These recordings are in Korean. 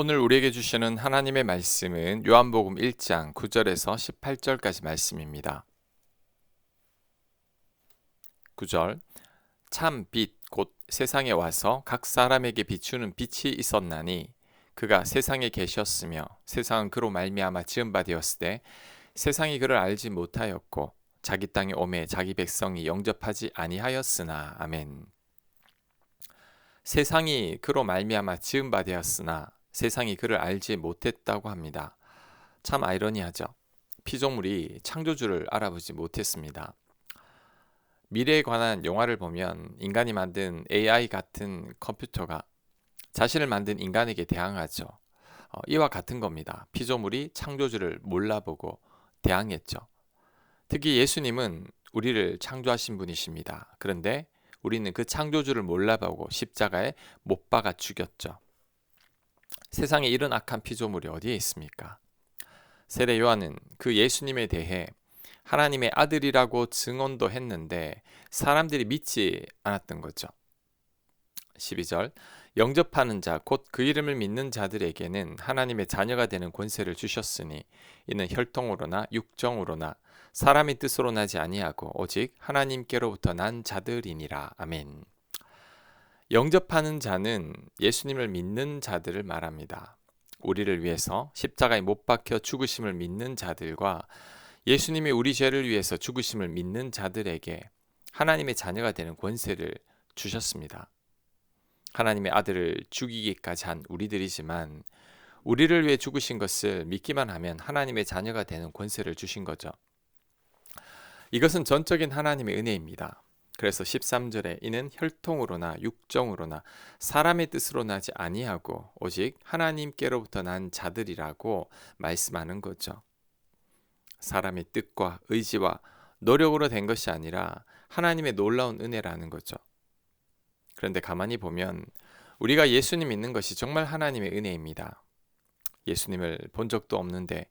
오늘 우리에게 주시는 하나님의 말씀은 요한복음 1장 9절에서 18절까지 말씀입니다. 9절 참 빛 곧 세상에 와서 각 사람에게 비추는 빛이 있었나니 그가 세상에 계셨으며 세상은 그로 말미암아 지은 바 되었을 때 세상이 그를 알지 못하였고 자기 땅에 오매 자기 백성이 영접하지 아니하였으나 아멘. 세상이 그로 말미암아 지은 바 되었으나 세상이 그를 알지 못했다고 합니다. 참 아이러니하죠. 피조물이 창조주를 알아보지 못했습니다. 미래에 관한 영화를 보면 인간이 만든 AI 같은 컴퓨터가 자신을 만든 인간에게 대항하죠. 이와 같은 겁니다. 피조물이 창조주를 몰라보고 대항했죠. 특히 예수님은 우리를 창조하신 분이십니다. 그런데 우리는 그 창조주를 몰라보고 십자가에 못 박아 죽였죠. 세상에 이런 악한 피조물이 어디에 있습니까? 세례 요한은 그 예수님에 대해 하나님의 아들이라고 증언도 했는데 사람들이 믿지 않았던 거죠. 12절 영접하는 자 곧 그 이름을 믿는 자들에게는 하나님의 자녀가 되는 권세를 주셨으니 이는 혈통으로나 육정으로나 사람의 뜻으로 나지 아니하고 오직 하나님께로부터 난 자들이니라. 아멘. 영접하는 자는 예수님을 믿는 자들을 말합니다. 우리를 위해서 십자가에 못 박혀 죽으심을 믿는 자들과 예수님이 우리 죄를 위해서 죽으심을 믿는 자들에게 하나님의 자녀가 되는 권세를 주셨습니다. 하나님의 아들을 죽이기까지 한 우리들이지만 우리를 위해 죽으신 것을 믿기만 하면 하나님의 자녀가 되는 권세를 주신 거죠. 이것은 전적인 하나님의 은혜입니다. 그래서 13절에 이는 혈통으로나 육정으로나 사람의 뜻으로 나지 아니하고 오직 하나님께로부터 난 자들이라고 말씀하는 거죠. 사람의 뜻과 의지와 노력으로 된 것이 아니라 하나님의 놀라운 은혜라는 거죠. 그런데 가만히 보면 우리가 예수님 믿는 것이 정말 하나님의 은혜입니다. 예수님을 본 적도 없는데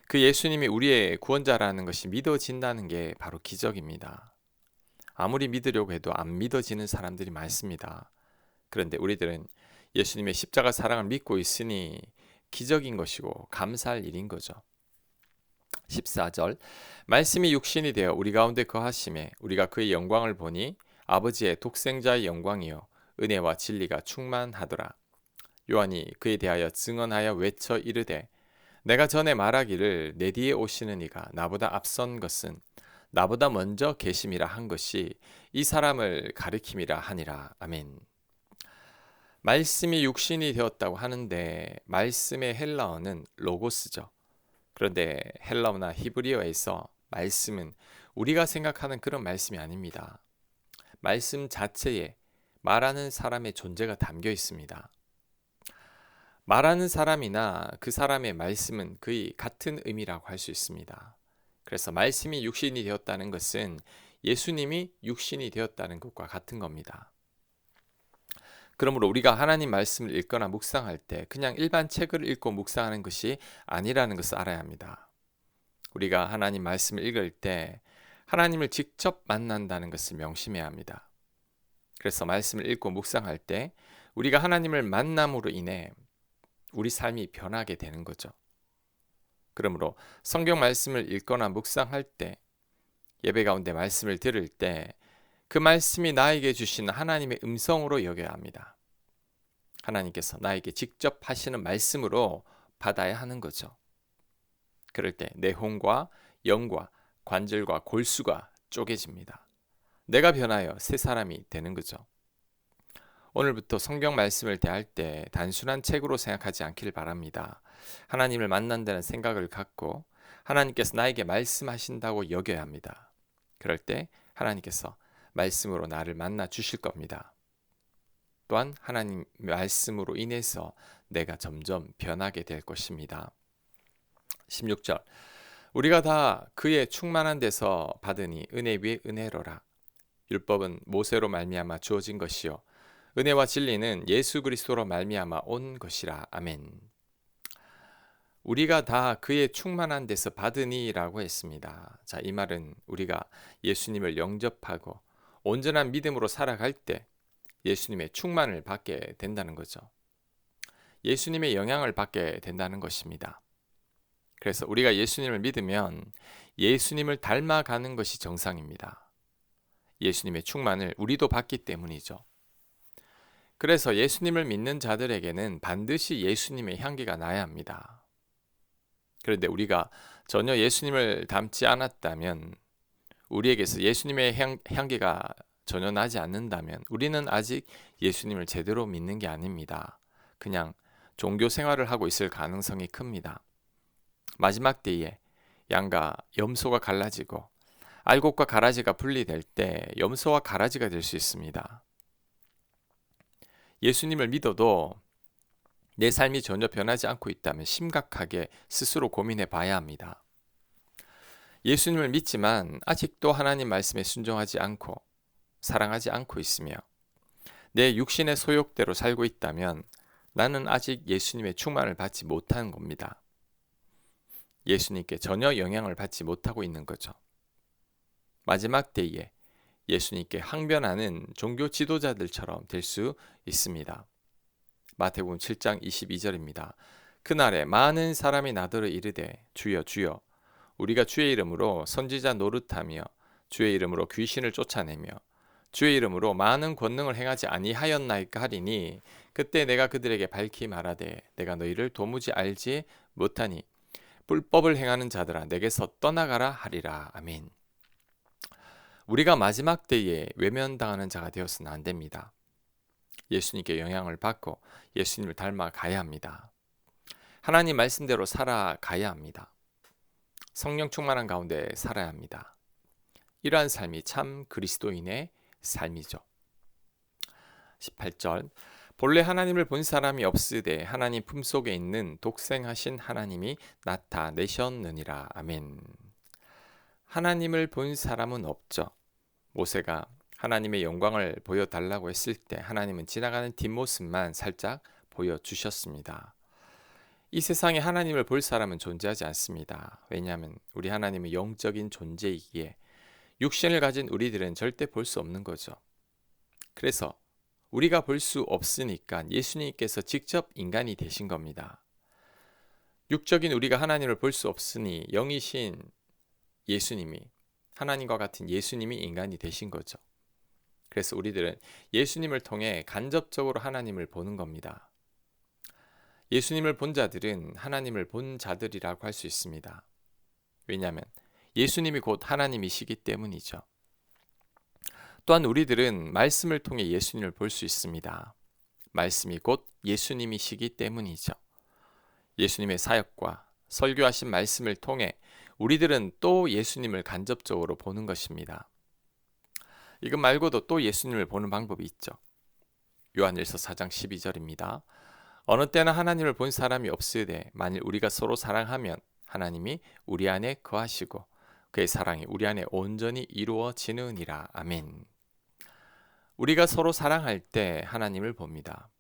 그 예수님이 우리의 구원자라는 것이 믿어진다는 게 바로 기적입니다. 아무리 믿으려고 해도 안 믿어지는 사람들이 많습니다. 그런데 우리들은 예수님의 십자가 사랑을 믿고 있으니 기적인 것이고 감사할 일인 거죠. 14절 말씀이 육신이 되어 우리 가운데 거하심에 우리가 그의 영광을 보니 아버지의 독생자의 영광이요 은혜와 진리가 충만하더라. 요한이 그에 대하여 증언하여 외쳐 이르되 내가 전에 말하기를 내 뒤에 오시는 이가 나보다 앞선 것은 나보다 먼저 계심이라 한 것이 이 사람을 가리킴이라 하니라. 아멘. 말씀이 육신이 되었다고 하는데 말씀의 헬라어는 로고스죠. 그런데 헬라어나 히브리어에서 말씀은 우리가 생각하는 그런 말씀이 아닙니다. 말씀 자체에 말하는 사람의 존재가 담겨 있습니다. 말하는 사람이나 그 사람의 말씀은 거의 같은 의미라고 할 수 있습니다. 그래서 말씀이 육신이 되었다는 것은 예수님이 육신이 되었다는 것과 같은 겁니다. 그러므로 우리가 하나님 말씀을 읽거나 묵상할 때 그냥 일반 책을 읽고 묵상하는 것이 아니라는 것을 알아야 합니다. 우리가 하나님 말씀을 읽을 때 하나님을 직접 만난다는 것을 명심해야 합니다. 그래서 말씀을 읽고 묵상할 때 우리가 하나님을 만남으로 인해 우리 삶이 변하게 되는 거죠. 그러므로 성경 말씀을 읽거나 묵상할 때 예배 가운데 말씀을 들을 때 그 말씀이 나에게 주신 하나님의 음성으로 여겨야 합니다. 하나님께서 나에게 직접 하시는 말씀으로 받아야 하는 거죠. 그럴 때 내 혼과 영과 관절과 골수가 쪼개집니다. 내가 변하여 새 사람이 되는 거죠. 오늘부터 성경 말씀을 대할 때 단순한 책으로 생각하지 않기를 바랍니다. 하나님을 만난다는 생각을 갖고 하나님께서 나에게 말씀하신다고 여겨야 합니다. 그럴 때 하나님께서 말씀으로 나를 만나 주실 겁니다. 또한 하나님 말씀으로 인해서 내가 점점 변하게 될 것입니다. 16절 우리가 다 그의 충만한 데서 받으니 은혜 위에 은혜로라. 율법은 모세로 말미암아 주어진 것이요 은혜와 진리는 예수 그리스도로 말미암아 온 것이라. 아멘. 우리가 다 그의 충만한 데서 받으니라고 했습니다. 자, 이 말은 우리가 예수님을 영접하고 온전한 믿음으로 살아갈 때 예수님의 충만을 받게 된다는 거죠. 예수님의 영향을 받게 된다는 것입니다. 그래서 우리가 예수님을 믿으면 예수님을 닮아가는 것이 정상입니다. 예수님의 충만을 우리도 받기 때문이죠. 그래서 예수님을 믿는 자들에게는 반드시 예수님의 향기가 나야 합니다. 그런데 우리가 전혀 예수님을 닮지 않았다면, 우리에게서 예수님의 향기가 전혀 나지 않는다면 우리는 아직 예수님을 제대로 믿는 게 아닙니다. 그냥 종교 생활을 하고 있을 가능성이 큽니다. 마지막 때에 양과 염소가 갈라지고 알곡과 가라지가 분리될 때 염소와 가라지가 될 수 있습니다. 예수님을 믿어도 내 삶이 전혀 변하지 않고 있다면 심각하게 스스로 고민해 봐야 합니다. 예수님을 믿지만 아직도 하나님 말씀에 순종하지 않고 사랑하지 않고 있으며 내 육신의 소욕대로 살고 있다면 나는 아직 예수님의 충만을 받지 못하는 겁니다. 예수님께 전혀 영향을 받지 못하고 있는 거죠. 마지막 때에 예수님께 항변하는 종교 지도자들처럼 될 수 있습니다. 마태복음 7장 22절입니다. 그날에 많은 사람이 나더러 이르되 주여 주여 우리가 주의 이름으로 선지자 노릇하며 주의 이름으로 귀신을 쫓아내며 주의 이름으로 많은 권능을 행하지 아니하였나이까 하리니 그때 내가 그들에게 밝히 말하되 내가 너희를 도무지 알지 못하니 불법을 행하는 자들아 내게서 떠나가라 하리라. 아멘. 우리가 마지막 때에 외면당하는 자가 되어서는 안 됩니다. 예수님께 영향을 받고 예수님을 닮아 가야 합니다. 하나님 말씀대로 살아가야 합니다. 성령 충만한 가운데 살아야 합니다. 이러한 삶이 참 그리스도인의 삶이죠. 18절 본래 하나님을 본 사람이 없으되 하나님 품속에 있는 독생하신 하나님이 나타내셨느니라. 아멘. 하나님을 본 사람은 없죠. 모세가 하나님의 영광을 보여달라고 했을 때 하나님은 지나가는 뒷모습만 살짝 보여주셨습니다. 이 세상에 하나님을 볼 사람은 존재하지 않습니다. 왜냐하면 우리 하나님은 영적인 존재이기에 육신을 가진 우리들은 절대 볼 수 없는 거죠. 그래서 우리가 볼 수 없으니까 예수님께서 직접 인간이 되신 겁니다. 육적인 우리가 하나님을 볼 수 없으니 영이신 예수님이, 하나님과 같은 예수님이 인간이 되신 거죠. 그래서 우리들은 예수님을 통해 간접적으로 하나님을 보는 겁니다. 예수님을 본 자들은 하나님을 본 자들이라고 할 수 있습니다. 왜냐하면 예수님이 곧 하나님이시기 때문이죠. 또한 우리들은 말씀을 통해 예수님을 볼 수 있습니다. 말씀이 곧 예수님이시기 때문이죠. 예수님의 사역과 설교하신 말씀을 통해 우리들은 또 예수님을 간접적으로 보는 것입니다. 이것 말고도 또 예수님을 보는 방법이 있죠. 요한일서 4장 12절입니다. 어느 때나 하나님을 본 사람이 없으되 만일 우리가 서로 사랑하면 하나님이 우리 안에 거하시고 그의 사랑이 우리 안에 온전히 이루어지느니라. 아멘. 우리가 서로 사랑할 때 하나님을 봅니다.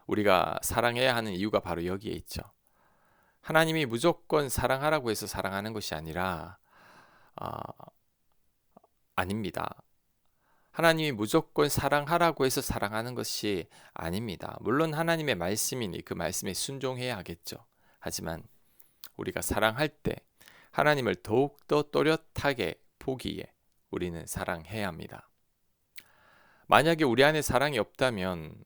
우리가 사랑해야 하는 이유가 바로 여기에 있죠. 하나님이 무조건 사랑하라고 해서 사랑하는 것이 아니라 아닙니다. 하나님이 무조건 사랑하라고 해서 사랑하는 것이 아닙니다. 물론 하나님의 말씀이니 그 말씀에 순종해야 하겠죠. 하지만 우리가 사랑할 때 하나님을 더욱더 또렷하게 보기에 우리는 사랑해야 합니다. 만약에 우리 안에 사랑이 없다면,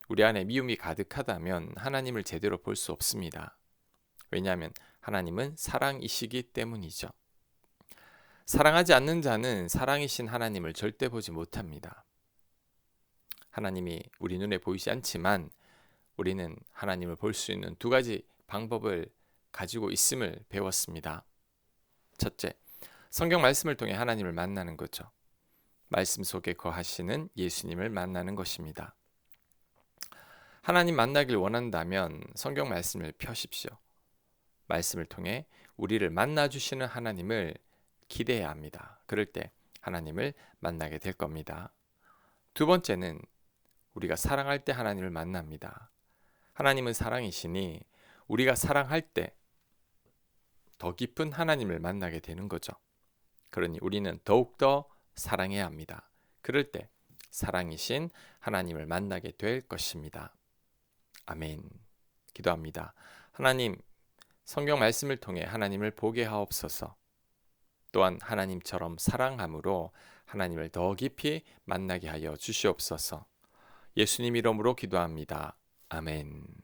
우리 안에 미움이 가득하다면 하나님을 제대로 볼 수 없습니다. 왜냐하면 하나님은 사랑이시기 때문이죠. 사랑하지 않는 자는 사랑이신 하나님을 절대 보지 못합니다. 하나님이 우리 눈에 보이지 않지만 우리는 하나님을 볼 수 있는 두 가지 방법을 가지고 있음을 배웠습니다. 첫째, 성경 말씀을 통해 하나님을 만나는 거죠. 말씀 속에 거하시는 예수님을 만나는 것입니다. 하나님 만나길 원한다면 성경 말씀을 펴십시오. 말씀을 통해 우리를 만나주시는 하나님을 기대해야 합니다. 그럴 때 하나님을 만나게 될 겁니다. 두 번째는 우리가 사랑할 때 하나님을 만납니다. 하나님은 사랑이시니 우리가 사랑할 때 더 깊은 하나님을 만나게 되는 거죠. 그러니 우리는 더욱더 사랑해야 합니다. 그럴 때 사랑이신 하나님을 만나게 될 것입니다. 아멘. 기도합니다. 하나님, 성경 말씀을 통해 하나님을 보게 하옵소서. 또한 하나님처럼 사랑함으로 하나님을 더 깊이 만나게 하여 주시옵소서. 예수님 이름으로 기도합니다. 아멘.